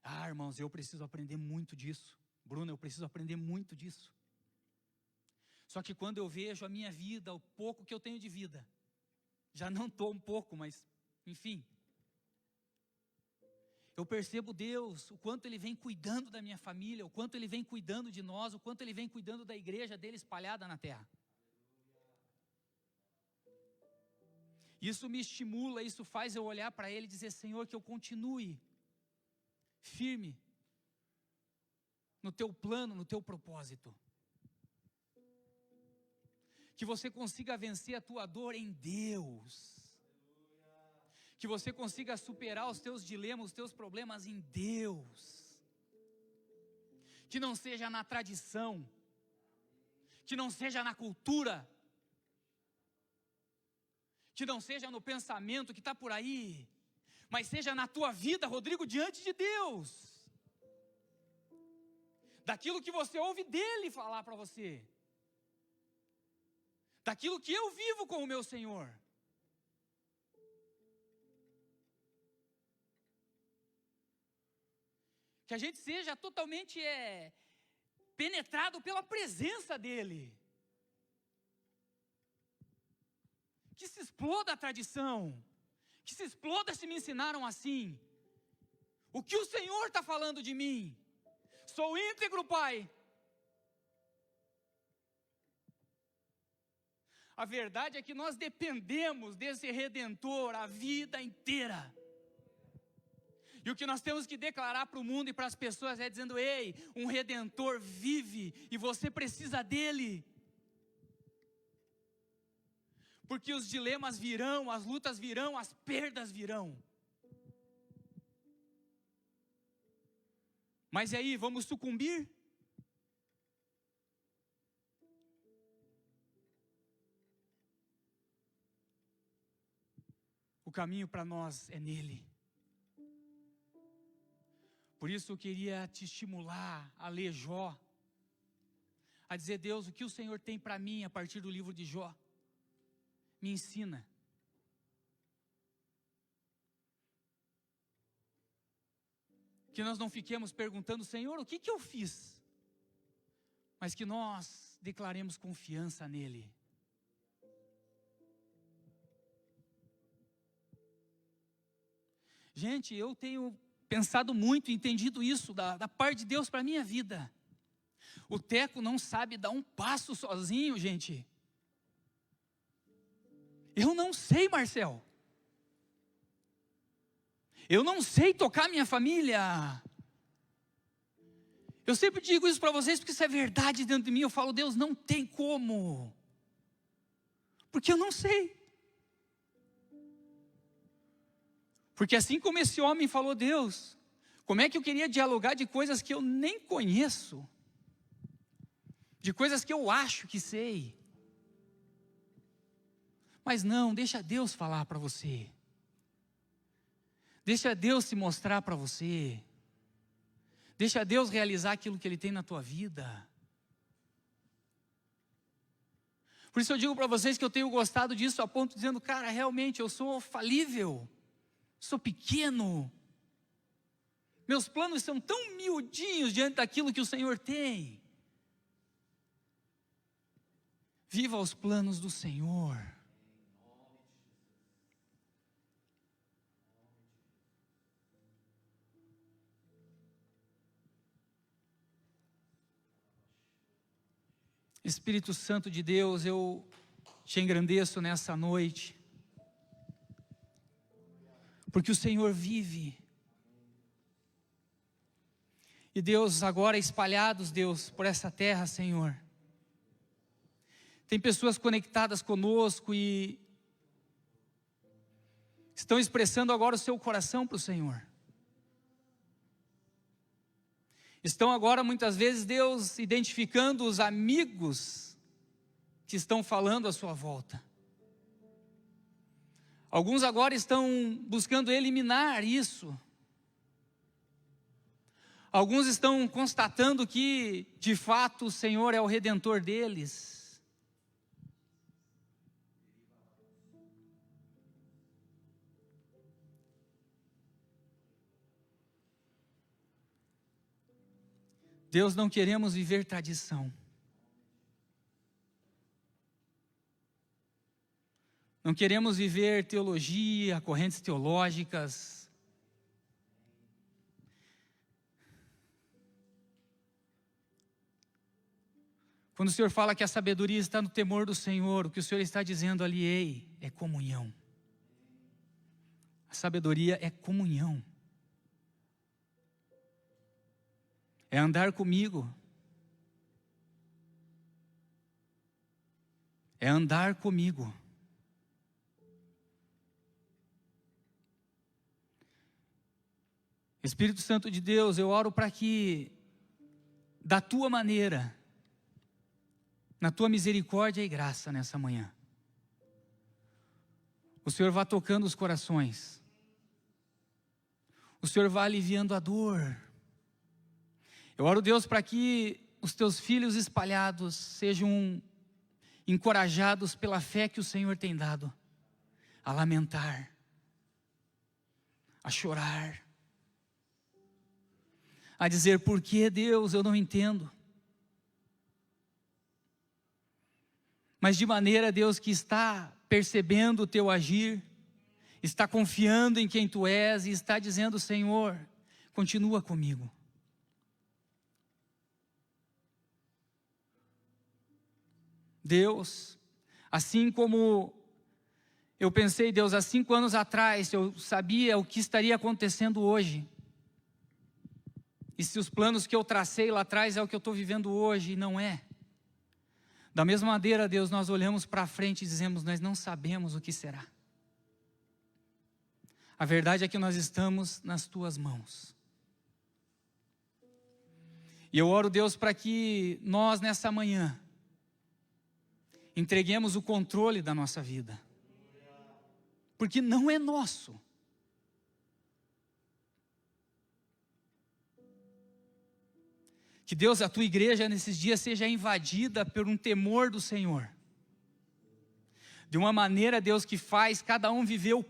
[SPEAKER 1] Ah, irmãos, eu preciso aprender muito disso. Bruna, eu preciso aprender muito disso. Só que quando eu vejo a minha vida, o pouco que eu tenho de vida, já não estou um pouco, mas, enfim, eu percebo Deus, o quanto Ele vem cuidando da minha família, o quanto Ele vem cuidando de nós, o quanto Ele vem cuidando da igreja dele espalhada na terra. Isso me estimula, isso faz eu olhar para Ele e dizer, Senhor, que eu continue firme no Teu plano, no Teu propósito. Que você consiga vencer a tua dor em Deus. Que você consiga superar os teus dilemas, os teus problemas em Deus. Que não seja na tradição, que não seja na cultura, que não seja no pensamento que está por aí, mas seja na tua vida, Rodrigo, diante de Deus. Daquilo que você ouve dele falar para você. Daquilo que eu vivo com o meu Senhor. Que a gente seja totalmente penetrado pela presença dEle. Que se exploda a tradição. Que se exploda se me ensinaram assim. O que o Senhor está falando de mim? Sou íntegro, Pai. A verdade é que nós dependemos desse Redentor a vida inteira. E o que nós temos que declarar para o mundo e para as pessoas é dizendo, ei, um Redentor vive e você precisa dele. Porque os dilemas virão, as lutas virão, as perdas virão. Mas e aí, vamos sucumbir? O caminho para nós é nele. Por isso eu queria te estimular a ler Jó. A dizer, Deus, o que o Senhor tem para mim a partir do livro de Jó? Me ensina. Que nós não fiquemos perguntando, Senhor, o que eu fiz? Mas que nós declaremos confiança nele. Gente, eu tenho pensado muito, entendido isso da parte de Deus para a minha vida. O Teco não sabe dar um passo sozinho, gente. Eu não sei, Marcel. Eu não sei tocar minha família. Eu sempre digo isso para vocês porque isso é verdade dentro de mim. Eu falo, Deus, não tem como. Porque eu não sei. Porque assim como esse homem falou, Deus, como é que eu queria dialogar de coisas que eu nem conheço? De coisas que eu acho que sei. Mas não, deixa Deus falar para você. Deixa Deus se mostrar para você. Deixa Deus realizar aquilo que Ele tem na tua vida. Por isso eu digo para vocês que eu tenho gostado disso a ponto de dizendo, cara, realmente eu sou falível. Sou pequeno. Meus planos são tão miudinhos diante daquilo que o Senhor tem. Viva os planos do Senhor. Espírito Santo de Deus, eu te engrandeço nessa noite. Porque o Senhor vive. E Deus, agora espalhados, Deus, por essa terra, Senhor. Tem pessoas conectadas conosco e estão expressando agora o seu coração para o Senhor. Estão agora, muitas vezes, Deus, identificando os amigos que estão falando à sua volta. Alguns agora estão buscando eliminar isso. Alguns estão constatando que, de fato, o Senhor é o Redentor deles. Deus, não queremos viver tradição. Não queremos viver teologia, correntes teológicas. Quando o Senhor fala que a sabedoria está no temor do Senhor, o que o Senhor está dizendo ali, ei, é comunhão. A sabedoria é comunhão. É andar comigo. É andar comigo. Espírito Santo de Deus, eu oro para que, da tua maneira, na tua misericórdia e graça nessa manhã, o Senhor vá tocando os corações, o Senhor vá aliviando a dor. Eu oro, Deus, para que os teus filhos espalhados sejam encorajados pela fé que o Senhor tem dado, a lamentar, a chorar, a dizer, por que, Deus, eu não entendo. Mas de maneira, Deus, que está percebendo o teu agir, está confiando em quem tu és e está dizendo, Senhor, continua comigo. Deus, assim como eu pensei, Deus, há 5 anos atrás, eu sabia o que estaria acontecendo hoje. E se os planos que eu tracei lá atrás é o que eu estou vivendo hoje, e não é. Da mesma maneira, Deus, nós olhamos para frente e dizemos, nós não sabemos o que será. A verdade é que nós estamos nas tuas mãos. E eu oro, Deus, para que nós nessa manhã entreguemos o controle da nossa vida. Porque não é nosso. Que Deus, a tua igreja nesses dias seja invadida por um temor do Senhor. De uma maneira, Deus, que faz cada um viver o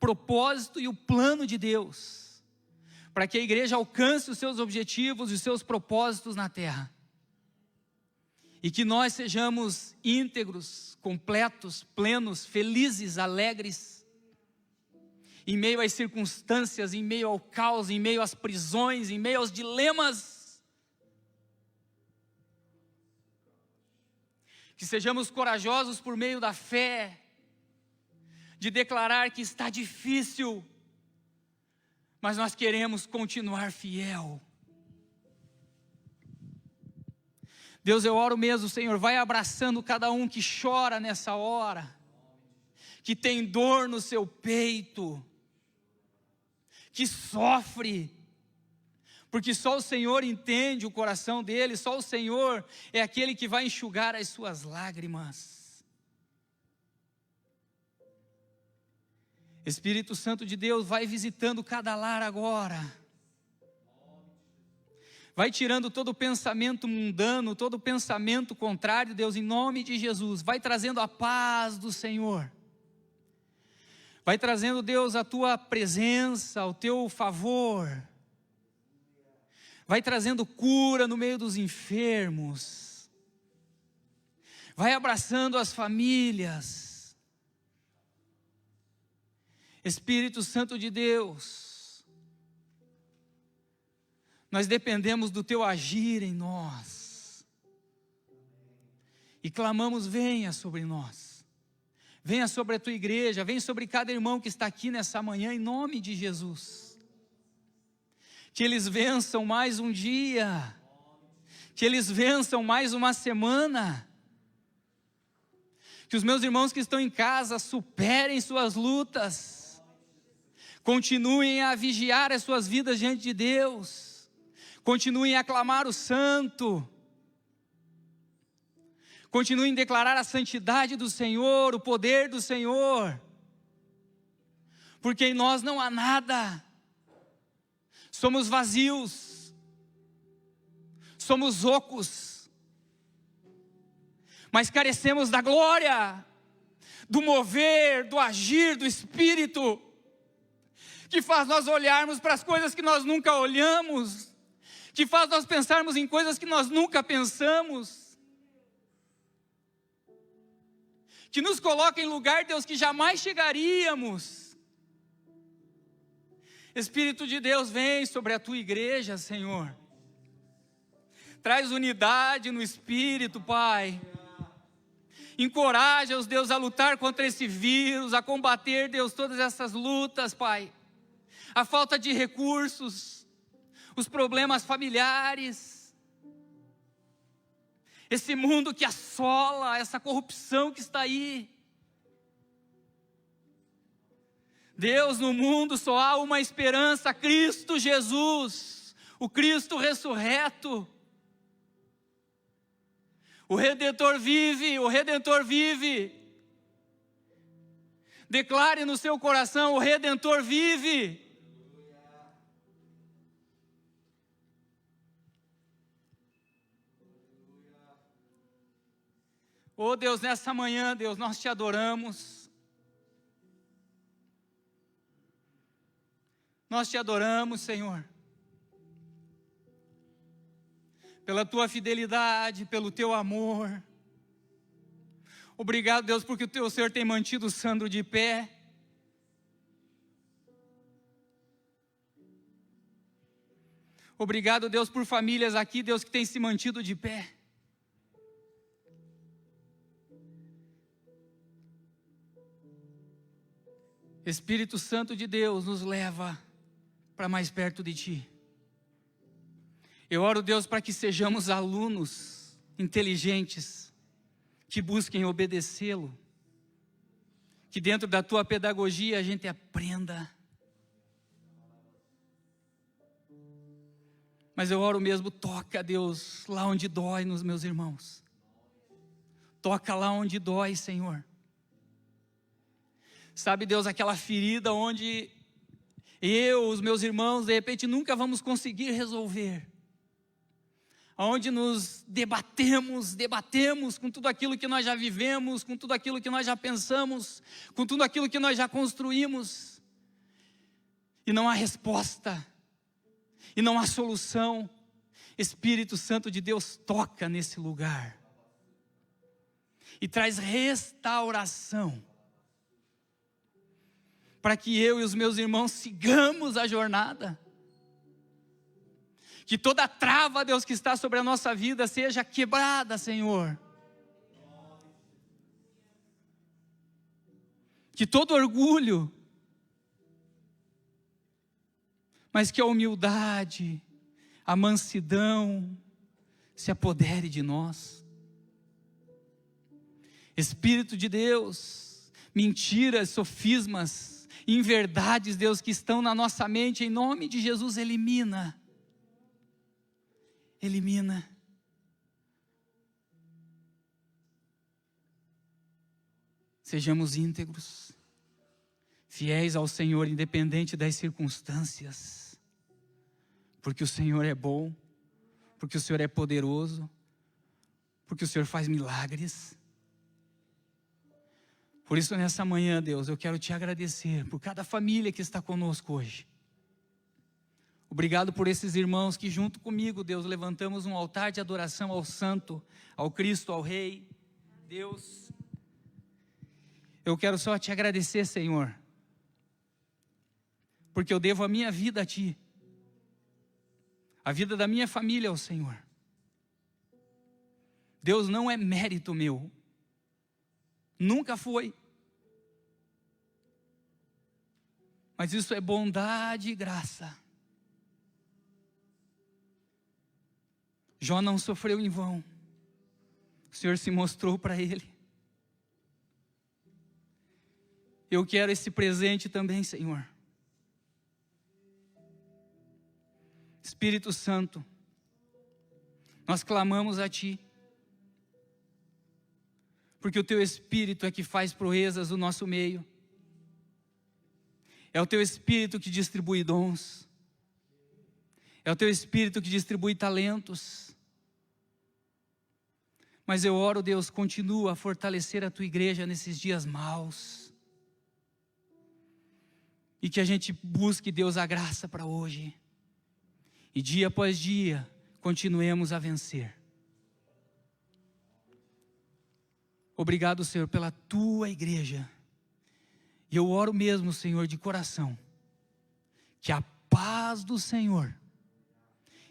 [SPEAKER 1] propósito e o plano de Deus. Para que a igreja alcance os seus objetivos e os seus propósitos na terra. E que nós sejamos íntegros, completos, plenos, felizes, alegres. Em meio às circunstâncias, em meio ao caos, em meio às prisões, em meio aos dilemas. Que sejamos corajosos por meio da fé, de declarar que está difícil, mas nós queremos continuar fiel. Deus, eu oro mesmo, Senhor, vai abraçando cada um que chora nessa hora, que tem dor no seu peito, que sofre, porque só o Senhor entende o coração dele, só o Senhor é aquele que vai enxugar as suas lágrimas. Espírito Santo de Deus, vai visitando cada lar agora. Vai tirando todo pensamento mundano, todo pensamento contrário, Deus, em nome de Jesus. Vai trazendo a paz do Senhor. Vai trazendo, Deus, a tua presença, o teu favor. Vai trazendo cura no meio dos enfermos. Vai abraçando as famílias. Espírito Santo de Deus, nós dependemos do teu agir em nós. E clamamos, venha sobre nós. Venha sobre a tua igreja, venha sobre cada irmão que está aqui nessa manhã, em nome de Jesus. Que eles vençam mais um dia, que eles vençam mais uma semana, que os meus irmãos que estão em casa superem suas lutas, Continuem a vigiar as suas vidas diante de Deus. Continuem a clamar o santo. Continuem a declarar a santidade do Senhor, o poder do Senhor. Porque em nós não há nada. Somos vazios. Somos ocos. Mas carecemos da glória, do mover, do agir do Espírito, que faz nós olharmos para as coisas que nós nunca olhamos, que faz nós pensarmos em coisas que nós nunca pensamos, que nos coloca em lugar, Deus, que jamais chegaríamos. Espírito de Deus, vem sobre a tua igreja, Senhor. Traz unidade no Espírito, Pai. Encoraja-os, Deus, a lutar contra esse vírus, a combater, Deus, todas essas lutas, Pai. A falta de recursos, os problemas familiares, esse mundo que assola, essa corrupção que está aí. Deus, no mundo só há uma esperança, Cristo Jesus, o Cristo ressurreto. O Redentor vive, o Redentor vive. Declare no seu coração, o Redentor vive. Oh Deus, nessa manhã, Deus, nós te adoramos. Nós te adoramos, Senhor. Pela tua fidelidade, pelo teu amor. Obrigado, Deus, porque o Senhor tem mantido o Sandro de pé. Obrigado, Deus, por famílias aqui, Deus, que tem se mantido de pé. Espírito Santo de Deus nos leva para mais perto de Ti. Eu oro, Deus, para que sejamos alunos inteligentes, que busquem obedecê-lo, que dentro da Tua pedagogia a gente aprenda. Mas eu oro mesmo, toca, Deus, lá onde dói nos meus irmãos. Toca lá onde dói, Senhor. Sabe, Deus, aquela ferida onde eu, os meus irmãos, de repente nunca vamos conseguir resolver. Onde nos debatemos com tudo aquilo que nós já vivemos, com tudo aquilo que nós já pensamos, com tudo aquilo que nós já construímos. E não há resposta, e não há solução. Espírito Santo de Deus, toca nesse lugar. E traz restauração. Para que eu e os meus irmãos sigamos a jornada. Que toda trava, Deus, que está sobre a nossa vida seja quebrada, Senhor. Que todo orgulho, mas que a humildade, a mansidão se apodere de nós. Espírito de Deus, mentiras, sofismas, inverdades, Deus, que estão na nossa mente, em nome de Jesus, elimina. Elimina. Sejamos íntegros, fiéis ao Senhor, independente das circunstâncias, porque o Senhor é bom, porque o Senhor é poderoso, porque o Senhor faz milagres. Por isso, nessa manhã, Deus, eu quero te agradecer por cada família que está conosco hoje. Obrigado por esses irmãos que junto comigo, Deus, levantamos um altar de adoração ao Santo, ao Cristo, ao Rei. Deus, eu quero só te agradecer, Senhor, porque eu devo a minha vida a Ti, a vida da minha família ao Senhor. Deus, não é mérito meu, nunca foi, mas isso é bondade e graça. Jó não sofreu em vão, o Senhor se mostrou para ele. Eu quero esse presente também, Senhor. Espírito Santo, nós clamamos a Ti, porque o Teu Espírito é que faz proezas no nosso meio. É o Teu Espírito que distribui dons. É o Teu Espírito que distribui talentos. Mas eu oro, Deus, continua a fortalecer a Tua igreja nesses dias maus. E que a gente busque, Deus, a graça para hoje. E dia após dia, continuemos a vencer. Obrigado, Senhor, pela Tua igreja. E eu oro mesmo, Senhor, de coração, que a paz do Senhor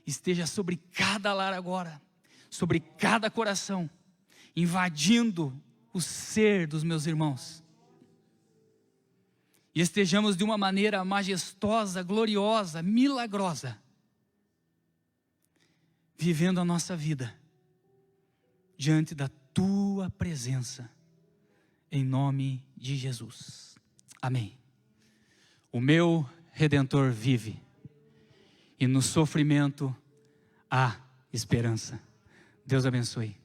[SPEAKER 1] esteja sobre cada lar agora, sobre cada coração, invadindo o ser dos meus irmãos. E estejamos de uma maneira majestosa, gloriosa, milagrosa, vivendo a nossa vida diante da Tua presença, em nome de Jesus. Amém. O meu Redentor vive, e no sofrimento há esperança. Deus abençoe.